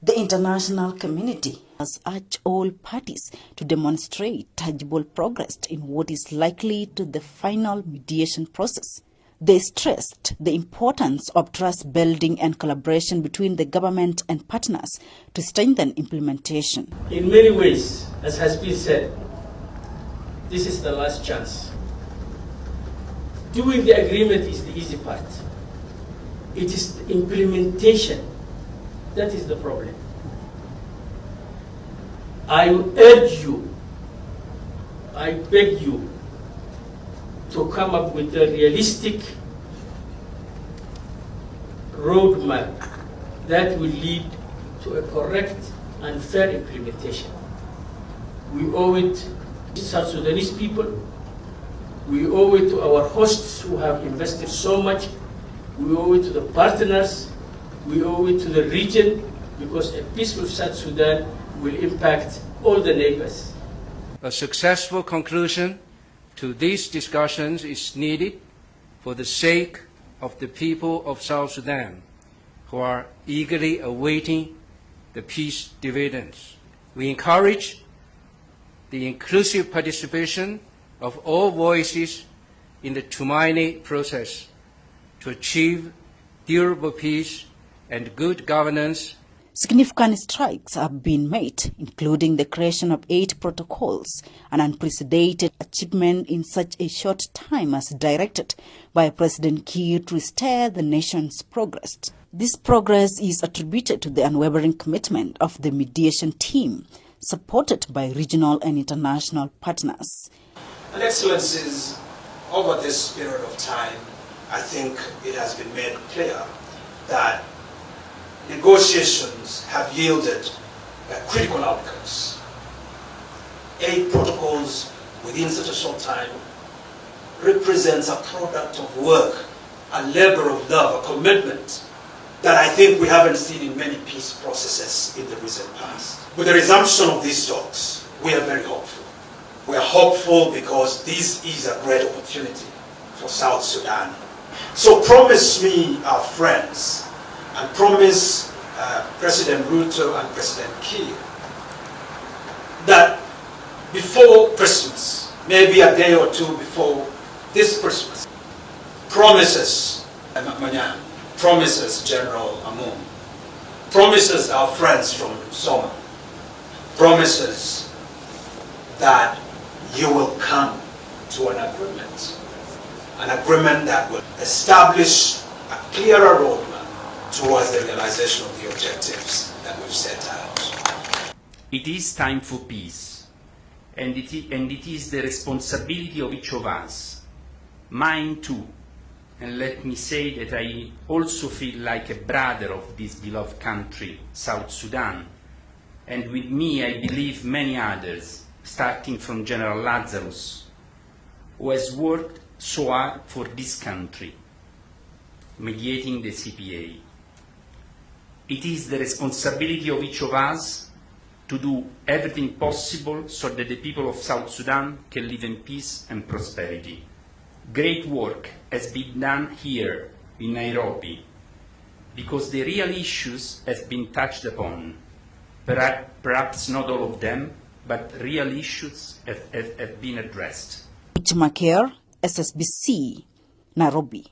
The international community has urged all parties to demonstrate tangible progress in what is likely to be the final mediation process. They stressed the importance of trust building and collaboration between the government and partners to strengthen implementation. In many ways, as has been said, this is the last chance. Doing the agreement is the easy part. It is the implementation that is the problem. I urge you, I beg you to come up with a realistic roadmap that will lead to a correct and fair implementation. We owe it to South Sudanese people. We owe it to our hosts who have invested so much. We owe it to the partners. We owe it to the region, because a peaceful South Sudan will impact all the neighbors. A successful conclusion to these discussions is needed for the sake of the people of South Sudan, who are eagerly awaiting the peace dividends. We encourage the inclusive participation of all voices in the Tumaini process to achieve durable peace and good governance. Significant strides have been made, including the creation of 8 protocols, an unprecedented achievement in such a short time as directed by President Kiir to steer the nation's progress. This progress is attributed to the unwavering commitment of the mediation team, supported by regional and international partners. And Excellencies, over this period of time, I think it has been made clear that negotiations have yielded critical outcomes. 8 protocols within such a short time represents a product of work, a labor of love, a commitment that I think we haven't seen in many peace processes in the recent past. With the resumption of these talks, we are very hopeful. We are hopeful because this is a great opportunity for South Sudan. So promise me, our friends, and promise President Ruto and President Kiir that before Christmas, maybe a day or 2 before this Christmas, promises Manyan, promises General Amun, promises our friends from Soma, promises that you will come to an agreement that will establish a clearer roadmap towards the realization of the objectives that we've set out. It is time for peace, and it is the responsibility of each of us, mine too. And let me say that I also feel like a brother of this beloved country, South Sudan, and with me I believe many others, starting from General Lazarus, who has worked so hard for this country, mediating the CPA. It is the responsibility of each of us to do everything possible so that the people of South Sudan can live in peace and prosperity. Great work has been done here in Nairobi, because the real issues have been touched upon. Perhaps not all of them, but real issues have been addressed. Akuch, SSBC, Nairobi.